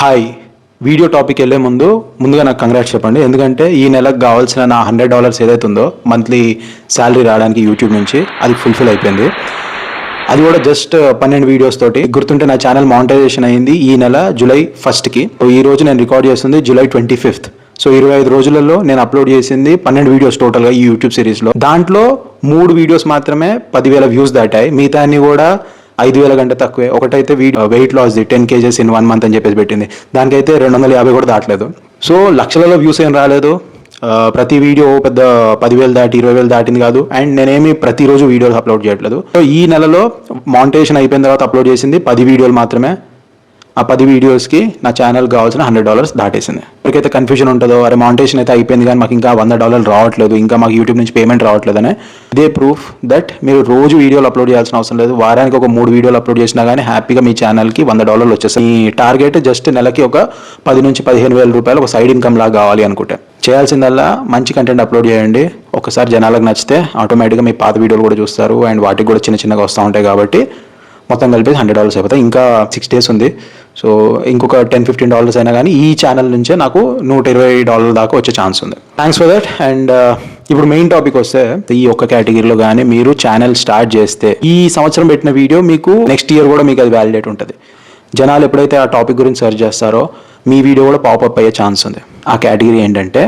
Hi. Video topic వెళ్ళే ముందుగా నాకు కంగ్రాట్స్ చెప్పండి. ఎందుకంటే ఈ నెలకు కావాల్సిన నా $100 ఏదైతే ఉందో మంత్లీ శాలరీ రావడానికి యూట్యూబ్ నుంచి అది ఫుల్ఫిల్ అయిపోయింది. అది కూడా జస్ట్ 12 వీడియోస్ తోటి. గుర్తుంటే నా ఛానల్ మానిటైజేషన్ అయింది ఈ నెల జూలై 1కి. ఈ రోజు నేను రికార్డ్ చేస్తుంది జూలై 25th. సో 25 రోజులలో నేను అప్లోడ్ చేసింది 12 వీడియోస్ టోటల్గా ఈ యూట్యూబ్ సిరీస్లో. దాంట్లో 3 వీడియోస్ మాత్రమే 10,000 వ్యూస్ దాటాయి. మిగతా అన్ని కూడా 5,000 కంటే తక్కువే. ఒకటైతే weight loss 10 kgs in 1 month అని చెప్పేసి పెట్టింది. దానికైతే 250 కూడా దాటలేదు. సో లక్షలలో వ్యూస్ ఏం రాలేదు. ప్రతి వీడియో పెద్ద 10,000 దాటి 20,000 దాటింది కాదు. అండ్ నేనేమి ప్రతిరోజు వీడియోస్ అప్లోడ్ చేయట్లేదు. సో ఈ నెలలో మానిటైజేషన్ అయిపోయిన తర్వాత అప్లోడ్ చేసింది 10 వీడియోలు మాత్రమే. ఆ 10 వీడియోస్కి నా ఛానల్ కావాల్సిన $100 దాటేసింది. ఎవరికైతే కన్ఫ్యూజన్ ఉంటుందో, అరే మానిటైజేషన్ అయితే అయిపోయింది కానీ మాకు ఇంకా $100 రావట్లేదు, ఇంకా మాకు యూట్యూబ్ నుంచి పేమెంట్ రావట్లేదనే, ఇదే ప్రూఫ్ దట్ మీరు రోజు వీడియోలు అప్లోడ్ చేయాల్సిన అవసరం లేదు. వారానికి ఒక 3 వీడియోలు అప్లోడ్ చేసినా కానీ హ్యాపీగా మీ ఛానల్కి $100 వచ్చేస్తాయి. ఈ టార్గెట్ జస్ట్ నెలకి ఒక 10,000 నుంచి 15,000 రూపాయలు ఒక సైడ్ ఇన్కమ్ లాగా కావాలి అనుకుంటే చేయాల్సిందల్లా మంచి కంటెంట్ అప్లోడ్ చేయండి. ఒకసారి జనాలకు నచ్చితే ఆటోమేటిక్గా మీ పాత వీడియోలు కూడా చూస్తారు. అండ్ వాటికి కూడా చిన్నగా వస్తూ ఉంటాయి. కాబట్టి మొత్తం కలిపి $100 అయిపోతాయి. ఇంకా 6 days ఉంది. సో ఇంకొక $10-15 అయినా కానీ ఈ ఛానల్ నుంచే నాకు $120 దాకా వచ్చే ఛాన్స్ ఉంది. Thanks for that. అండ్ ఇప్పుడు మెయిన్ టాపిక్ వస్తే, ఈ ఒక్క కేటగిరీలో కానీ మీరు ఛానల్ స్టార్ట్ చేస్తే ఈ సంవత్సరం పెట్టిన వీడియో మీకు నెక్స్ట్ ఇయర్ కూడా మీకు అది వ్యాలిడేట్ ఉంటుంది. జనాలు ఎప్పుడైతే ఆ టాపిక్ గురించి సెర్చ్ చేస్తారో మీ వీడియో కూడా పాపప్ అయ్యే ఛాన్స్ ఉంది. ఆ కేటగిరీ ఏంటంటే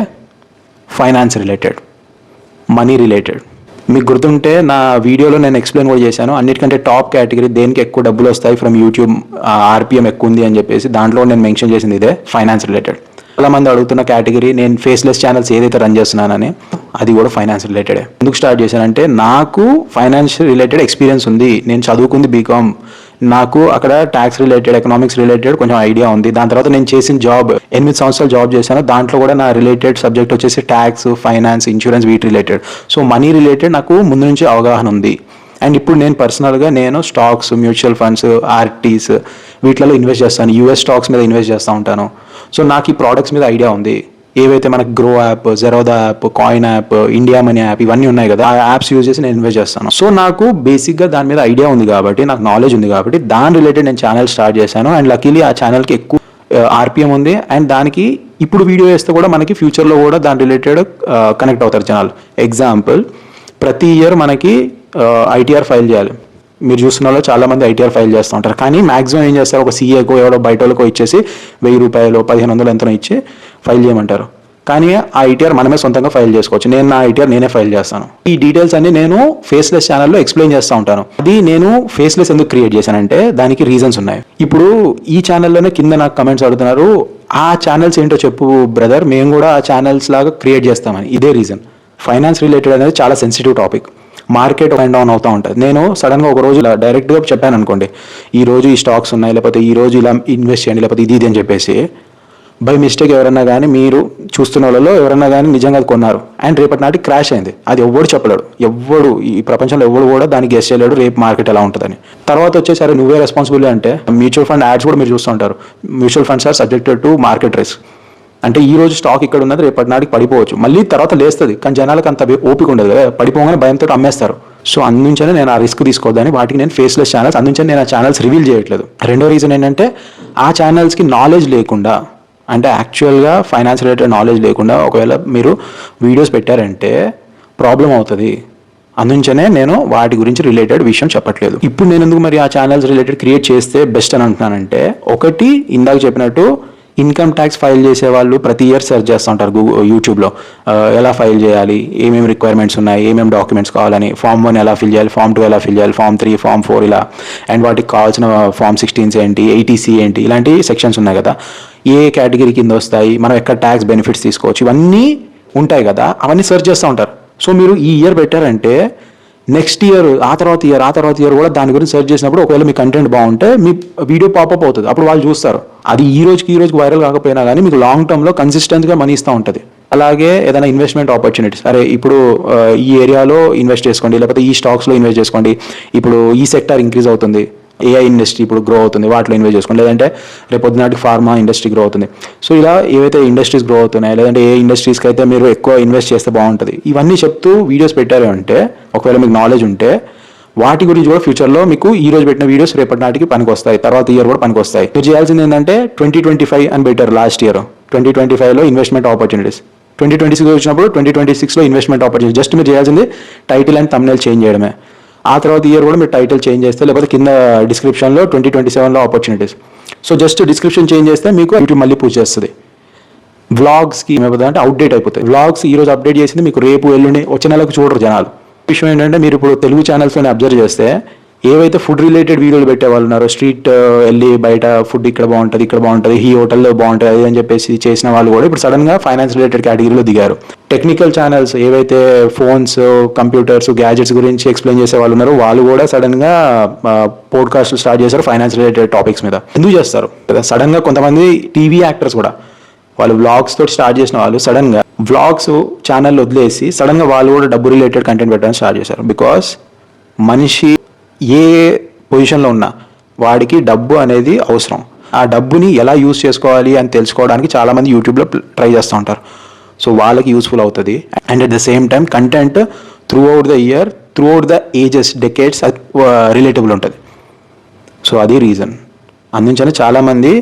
ఫైనాన్స్ రిలేటెడ్, మనీ రిలేటెడ్. మీకు గుర్తుంటే నా వీడియోలో నేను ఎక్స్ప్లెయిన్ కూడా చేశాను. అన్నిటికంటే టాప్ కేటగిరీ దేనికి ఎక్కువ డబ్బులు వస్తాయి ఫ్రమ్ యూట్యూబ్, ఆర్పిఎం ఎక్కువ ఉంది అని చెప్పేసి దాంట్లో నేను మెన్షన్ చేసింది ఇదే, ఫైనాన్స్ రిలేటెడ్. చాలామంది అడుగుతున్న కేటగిరీ నేను ఫేస్లెస్ ఛానల్స్ ఏదైతే రన్ చేస్తున్నానని, అది కూడా ఫైనాన్స్ రిలేటెడే. ఎందుకు స్టార్ట్ చేశానంటే నాకు ఫైనాన్స్ రిలేటెడ్ ఎక్స్పీరియన్స్ ఉంది. నేను చదువుకుంది బీకామ్. నాకు అక్కడ ట్యాక్స్ రిలేటెడ్, ఎకనామిక్స్ రిలేటెడ్ కొంచెం ఐడియా ఉంది. దాని తర్వాత నేను చేసిన జాబ్ 8 సంవత్సరాలు జాబ్ చేశాను. దాంట్లో కూడా నా రిలేటెడ్ సబ్జెక్ట్ వచ్చేసి ట్యాక్స్, ఫైనాన్స్, ఇన్సూరెన్స్, వీటి రిలేటెడ్. సో మనీ రిలేటెడ్ నాకు ముందు నుంచి అవగాహన ఉంది. అండ్ ఇప్పుడు నేను పర్సనల్గా నేను స్టాక్స్, మ్యూచువల్ ఫండ్స్, ఆర్టీస్ వీటిలో ఇన్వెస్ట్ చేస్తాను. యూఎస్ స్టాక్స్ మీద ఇన్వెస్ట్ చేస్తూ ఉంటాను. సో నాకు ఈ ప్రోడక్ట్స్ మీద ఐడియా ఉంది. ఏవైతే మనకు grow app, Zerodha app, coin app, India money app ఇవన్నీ ఉన్నాయి కదా, ఆ యాప్స్ యూజ్ చేసి నేను ఇన్వెస్ట్ చేస్తాను. సో నాకు బేసిక్గా దాని మీద ఐడియా ఉంది కాబట్టి, నాకు నాలెడ్జ్ ఉంది కాబట్టి దాని రిలేటెడ్ నేను ఛానల్ స్టార్ట్ చేశాను. అండ్ లక్కీలీ ఆ ఛానల్కి ఎక్కువ ఆర్పిఎం ఉంది. అండ్ దానికి ఇప్పుడు వీడియో వేస్తే కూడా మనకి ఫ్యూచర్లో కూడా దాని రిలేటెడ్ కనెక్ట్ అవుతారు జనాలు. ఎగ్జాంపుల్, ప్రతి ఇయర్ మనకి ఐటీఆర్ ఫైల్ చేయాలి. మీరు చూస్తున్న వాళ్ళు చాలామంది ఐటీఆర్ ఫైల్ చేస్తూ ఉంటారు. కానీ మాక్సిమం ఏం చేస్తారు, ఒక సీఏకో ఎవడో బయట వాళ్ళకో ఇచ్చేసి ₹1,000, $1,500 ఎంతనో ఇచ్చి ఫైల్ చేయమంటారు. కానీ ఆ ఐటీఆర్ మనమే సొంతంగా ఫైల్ చేసుకోవచ్చు. నేను నా ఐటీఆర్ నేనే ఫైల్ చేస్తాను. ఈ డీటెయిల్స్ అన్ని నేను ఫేస్లెస్ ఛానల్లో ఎక్స్ప్లెయిన్ చేస్తూ ఉంటాను. అది నేను ఫేస్లెస్ ఎందుకు క్రియేట్ చేశానంటే దానికి రీజన్స్ ఉన్నాయి. ఇప్పుడు ఈ ఛానల్లోనే కింద నాకు కమెంట్స్ అడుగుతున్నారు, ఆ ఛానల్స్ ఏంటో చెప్పు బ్రదర్, మేము కూడా ఆ ఛానల్స్ లాగా క్రియేట్ చేస్తామని. ఇదే రీజన్. ఫైనాన్స్ రిలేటెడ్ అనేది చాలా sensitive topic. Market up and down అవుతూ ఉంటుంది. నేను సడన్గా ఒక రోజు ఇలా డైరెక్ట్గా చెప్పాను అనుకోండి, ఈ రోజు ఈ స్టాక్స్ ఉన్నాయి, లేకపోతే ఈ రోజు ఇలా ఇన్వెస్ట్ చేయండి, లేకపోతే ఇది అని చెప్పేసి బై మిస్టేక్ ఎవరన్నా కానీ, మీరు చూస్తున్న వాళ్ళలో ఎవరన్నా కానీ నిజంగా అది కొన్నారు అండ్ రేపటి నాటికి క్రాష్ అయింది, అది ఎవ్వడు చెప్పలేడు. ఎవ్వడు ఈ ప్రపంచంలో ఎవడు కూడా దానికి గెస్ చేయలేడు రేపు మార్కెట్ ఎలా ఉంటుందని. తర్వాత వచ్చేసరి నువ్వే రెస్పాన్సిబిలిటీ అంటే, మ్యూచువల్ ఫండ్ యాడ్స్ కూడా మీరు చూస్తుంటారు. Mutual funds are subjected to market risk. అంటే ఈ రోజు స్టాక్ ఇక్కడ ఉన్నది రేపటి నాటికి పడిపోవచ్చు, మళ్ళీ తర్వాత లేస్తుంది. కానీ జనాలకు అంత ఓపిక ఉండదు కదా, పడిపోగానే భయంతో అమ్మేస్తారు. సో అందుంచనే నేను ఆ రిస్క్ తీసుకోవద్దని వాటికి నేను ఫేస్లెస్ ఛానల్స్, అందుంచని నేను ఆ ఛానల్స్ రివీల్ చేయట్లేదు. రెండో రీజన్ ఏంటంటే, ఆ ఛానల్స్కి నాలెడ్జ్ లేకుండా, అంటే యాక్చువల్గా ఫైనాన్స్ రిలేటెడ్ నాలెడ్జ్ లేకుండా ఒకవేళ మీరు వీడియోస్ పెట్టారంటే ప్రాబ్లం అవుతుంది. అందుంచనే నేను వాటి గురించి రిలేటెడ్ విషయం చెప్పట్లేదు. ఇప్పుడు నేను ఎందుకు మరి ఆ ఛానల్స్ రిలేటెడ్ క్రియేట్ చేస్తే బెస్ట్ అని అంటున్నానంటే, ఒకటి ఇందాక చెప్పినట్టు ఇన్కమ్ ట్యాక్స్ ఫైల్ చేసే వాళ్ళు ప్రతి ఇయర్ సెర్చ్ చేస్తూ ఉంటారు యూట్యూబ్లో, ఎలా ఫైల్ చేయాలి, ఏమేమి రిక్వైర్మెంట్స్ ఉన్నాయి, ఏమేమి డాక్యుమెంట్స్ కావాలని, Form 1 ఎలా ఫిల్ చేయాలి, Form 2 ఎలా ఫిల్ చేయాలి, Form 3, Form 4 ఇలా, అండ్ వాటికి కావాల్సిన Form 16 ఏంటి, 80C ఏంటి, ఇలాంటి సెక్షన్స్ ఉన్నాయి కదా, ఏ కేటగిరీ కింద వస్తాయి, మనం ఎక్కడ ట్యాక్స్ బెనిఫిట్స్ తీసుకోవచ్చు, ఇవన్నీ ఉంటాయి కదా, అవన్నీ సెర్చ్ చేస్తూ ఉంటారు. సో మీరు ఈ ఇయర్ పెట్టారంటే నెక్స్ట్ ఇయర్, ఆ తర్వాత ఇయర్ కూడా దాని గురించి సెర్చ్ చేసినప్పుడు ఒకవేళ మీ కంటెంట్ బాగుంటే మీ వీడియో పాపప్ అవుతుంది. అప్పుడు వాళ్ళు చూస్తారు. అది ఈ రోజుకి వైరల్ కాకపోయినా కానీ మీకు లాంగ్ టర్మ్లో కన్సిస్టెంట్గా మనీ ఇస్తూ ఉంటుంది. అలాగే ఏదైనా ఇన్వెస్ట్మెంట్ ఆపర్చునిటీస్, అరే ఇప్పుడు ఈ ఏరియాలో ఇన్వెస్ట్ చేసుకోండి, లేకపోతే ఈ స్టాక్స్లో ఇన్వెస్ట్ చేసుకోండి, ఇప్పుడు ఈ సెక్టర్ ఇంక్రీజ్ అవుతుంది, ఏఐ ఇండస్ట్రీ ఇప్పుడు గ్రో అవుతుంది, వాటిలో ఇన్వెస్ట్ చేసుకోండి, లేదంటే రేపు పొద్దునాటికి ఫార్మా ఇండస్ట్రీ గ్రో అవుతుంది. సో ఇలా ఏవైతే ఇండస్ట్రీస్ గ్రో అవుతున్నాయి, లేదంటే ఏ ఇండస్ట్రీస్కి అయితే మీరు ఎక్కువ ఇన్వెస్ట్ చేస్తే బాగుంటుంది, ఇవన్నీ చెప్తూ వీడియోస్ పెట్టారు అంటే, ఒకవేళ మీకు నాలెడ్జ్ ఉంటే వాటి గురించి కూడా ఫ్యూచర్లో మీకు ఈ రోజు పెట్టిన వీడియోస్ రేపటి నాటికి పనికి వస్తాయి, తర్వాత ఇయర్ కూడా పనికి వస్తాయి. మీరు చేయాల్సింది ఏంటంటే 2025 అని పెట్టారు లాస్ట్ ఇయర్, 2025లో ఇన్వెస్ట్మెంట్ ఆపర్చునిటీస్, 2026 వచ్చినప్పుడు 2026లో ఇన్వెస్ట్మెంట్ ఆపర్చునిటీస్. జస్ట్ మీరు చేయాల్సింది టైటిల్ అండ్ థంబ్నెయిల్ చేంజ్ చేయడమే. ఆ తర్వాత ఇయర్ కూడా మీరు టైటిల్ చేంజ్ చేస్తే, లేకపోతే కింద డిస్క్రిప్షన్లో 2027లో opportunities. So just description change చేస్తే మీకు యూట్యూబ్ మళ్ళీ పూజ చేస్తుంది. వ్లాగ్స్కి ఏమైపోతుంది అంటే అవుట్డేట్ అయిపోతాయి. వ్లాగ్స్ ఈ రోజు అప్డేట్ చేసింది మీకు రేపు ఎల్లుండి వచ్చే నెలకు చూడరు జనాలు. విషయం ఏంటంటే మీరు ఇప్పుడు తెలుగు ఛానల్స్లోనే అబ్జర్వ్ చేస్తే ఏవైతే ఫుడ్ రిలేటెడ్ వీడియోలు పెట్టే వాళ్ళు ఉన్నారో, స్ట్రీట్ వెళ్ళి బయట ఫుడ్ ఇక్కడ బాగుంటుంది, ఇక్కడ బాగుంటుంది, ఈ హోటల్లో బాగుంటుంది అది అని చెప్పేసి చేసిన వాళ్ళు కూడా ఇప్పుడు సడన్గా ఫైనాన్స్ రిలేటెడ్ కేటగిరీలో దిగారు. టెక్నికల్ ఛానల్స్ ఏవైతే ఫోన్స్, కంప్యూటర్స్, గ్యాజెట్స్ గురించి ఎక్స్ప్లెయిన్ చేసే వాళ్ళు ఉన్నారో వాళ్ళు కూడా సడన్గా పోడ్కాస్ట్లు స్టార్ట్ చేశారు ఫైనాన్స్ రిలేటెడ్ టాపిక్స్ మీద. ఎందుకు చేస్తారు కదా? సడన్గా కొంతమంది టీవీ యాక్టర్స్ కూడా వాళ్ళు వ్లాగ్స్ తోటి స్టార్ట్ చేసిన వాళ్ళు సడన్గా వ్లాగ్స్ ఛానల్ వదిలేసి సడన్గా వాళ్ళు కూడా డబ్బు రిలేటెడ్ కంటెంట్ పెట్టడానికి స్టార్ట్ చేశారు. బికాస్ మనిషి ఏ పొజిషన్లో ఉన్నా వాడికి డబ్బు అనేది అవసరం. ఆ డబ్బుని ఎలా యూజ్ చేసుకోవాలి అని తెలుసుకోవడానికి చాలామంది యూట్యూబ్లో ట్రై చేస్తూ ఉంటారు. సో వాళ్ళకి యూస్ఫుల్ అవుతుంది. And at the same time content through out the year, through out the ages, decades relatable ఉంటుంది. సో అది రీజన్. అందుకని చాలామంది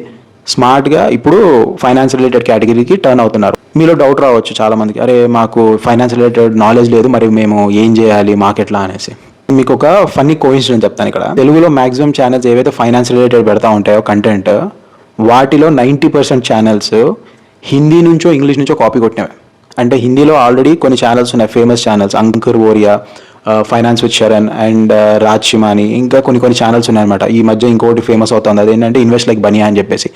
స్మార్ట్గా ఇప్పుడు ఫైనాన్స్ రిలేటెడ్ కేటగిరీకి టర్న్ అవుతున్నారు. మీలో డౌట్ రావచ్చు చాలామందికి, అరే మాకు ఫైనాన్స్ రిలేటెడ్ నాలెడ్జ్ లేదు, మరి మేము ఏం చేయాలి మాకెట్లా అనేసి. మీకు ఒక ఫన్నీ కోఇన్సిడెంట్ చెప్తాను. ఇక్కడ తెలుగులో మ్యాక్సిమం ఛానల్స్ ఏవైతే ఫైనాన్స్ రిలేటెడ్ పెడతా ఉంటాయో కంటెంట్, వాటిలో 90% ఛానల్స్ హిందీ నుంచో ఇంగ్లీష్ నుంచో కాపీ కొట్టినవి. అంటే హిందీలో ఆల్రెడీ కొన్ని ఛానల్స్ ఉన్నాయి, ఫేమస్ ఛానల్స్, అంకుర్ ఓరియా, finance with Sharan and Raj Shamani, ఇంకా కొన్ని ఛానల్స్ ఉన్నాయన్నమాట. ఈ మధ్య ఇంకోటి ఫేమస్ అవుతుంది, అదేంటంటే ఇన్వెస్ట్ లైక్ బనియా అని చెప్పేసి.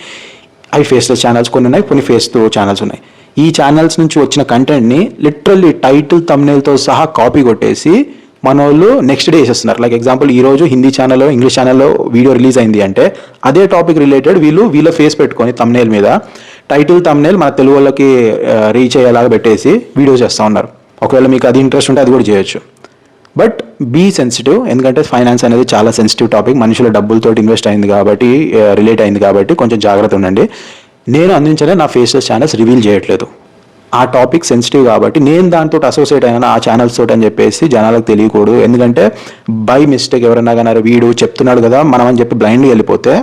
అవి ఫేస్లెస్ ఛానల్స్ కొన్ని ఉన్నాయి, కొన్ని ఫేస్తో ఛానల్స్ ఉన్నాయి. ఈ ఛానల్స్ నుంచి వచ్చిన కంటెంట్ని లిటరల్లీ టైటిల్ థంబ్నెయిల్తో సహా కాపీ కొట్టేసి మన వాళ్ళు నెక్స్ట్ డే వేసేస్తున్నారు. లైక్ ఎగ్జాంపుల్ ఈ రోజు హిందీ ఛానల్లో, ఇంగ్లీష్ ఛానల్లో వీడియో రిలీజ్ అయింది అంటే అదే టాపిక్ రిలేటెడ్ వీళ్ళ ఫేస్ పెట్టుకొని థంబ్నెయిల్ మీద టైటిల్ థంబ్నెయిల్ మన తెలుగు వాళ్ళకి రీచ్ అయ్యేలాగా పెట్టేసి వీడియో చేస్తూ ఉన్నారు. ఒకవేళ మీకు అది ఇంట్రెస్ట్ ఉంటే అది కూడా చేయొచ్చు. బట్ బీ సెన్సిటివ్, ఎందుకంటే ఫైనాన్స్ అనేది చాలా సెన్సిటివ్ టాపిక్. మనుషుల డబ్బులతో ఇన్వెస్ట్ అయింది కాబట్టి, రిలేట్ అయింది కాబట్టి కొంచెం జాగ్రత్త ఉండండి. నేను అందించలే నా ఫేస్లెస్ ఛానల్స్ రివీల్ చేయట్లేదు. ఆ టాపిక్ సెన్సిటివ్ కాబట్టి నేను దాంతో అసోసియేట్ అయినా ఆ ఛానల్స్ తోటి అని చెప్పేసి జనాలకు తెలియకూడదు. ఎందుకంటే బై మిస్టేక్ ఎవరన్నా కానీ వీడు చెప్తున్నాడు కదా మనం అని చెప్పి బ్లైండ్గా వెళ్ళిపోతే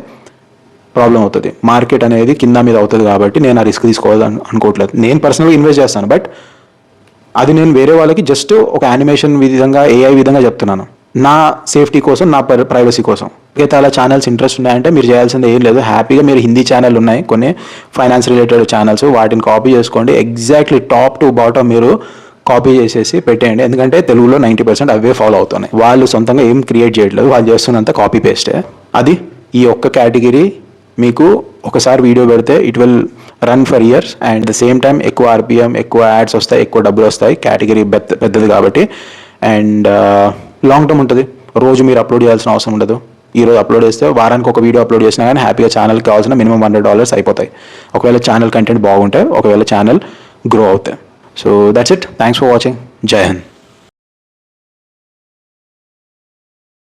ప్రాబ్లం అవుతుంది. మార్కెట్ అనేది కింద మీద అవుతుంది కాబట్టి నేను ఆ రిస్క్ తీసుకోవాలని అనుకోవట్లేదు. నేను పర్సనల్గా ఇన్వెస్ట్ చేస్తాను, బట్ అది నేను వేరే వాళ్ళకి జస్ట్ ఒక యానిమేషన్ విధంగా, ఏఐ విధంగా చెప్తున్నాను, నా సేఫ్టీ కోసం, నా ప్రైవసీ కోసం. అయితే అలా ఛానల్స్ ఇంట్రెస్ట్ ఉన్నాయంటే మీరు చేయాల్సింది ఏం లేదు, హ్యాపీగా మీరు హిందీ ఛానల్ ఉన్నాయి కొన్ని ఫైనాన్స్ రిలేటెడ్ ఛానల్స్, వాటిని కాపీ చేసుకోండి. ఎగ్జాక్ట్లీ టాప్ టు బాటమ్ మీరు కాపీ చేసేసి పెట్టేయండి. ఎందుకంటే తెలుగులో 90% అవే ఫాలో అవుతున్నాయి. వాళ్ళు సొంతంగా ఏం క్రియేట్ చేయట్లేదు, వాళ్ళు చేస్తున్నంత కాపీ పేస్టే. అది ఈ ఒక్క కేటగిరీ మీకు ఒకసారి వీడియో పెడితే it will run for years. And the same time ఎక్కువ ఆర్పిఎం, ఎక్కువ యాడ్స్ వస్తాయి, ఎక్కువ డబ్బులు వస్తాయి. కేటగిరీ పెద్దది కాబట్టి. అండ్ లాంగ్ టర్మ్ ఉంటుంది. రోజు మీరు అప్లోడ్ చేయాల్సిన అవసరం ఉండదు. ఈరోజు అప్లోడ్ చేస్తే వారానికి ఒక వీడియో అప్లోడ్ చేసినా కానీ హ్యాపీగా ఛానల్కి కావాల్సిన మినిమం $100 అయిపోతాయి. ఒకవేళ ఛానల్ కంటెంట్ బాగుంటే, ఒకవేళ ఛానల్ గ్రో అవుతాయి. So that's it. Thanks for watching. జై హింద్.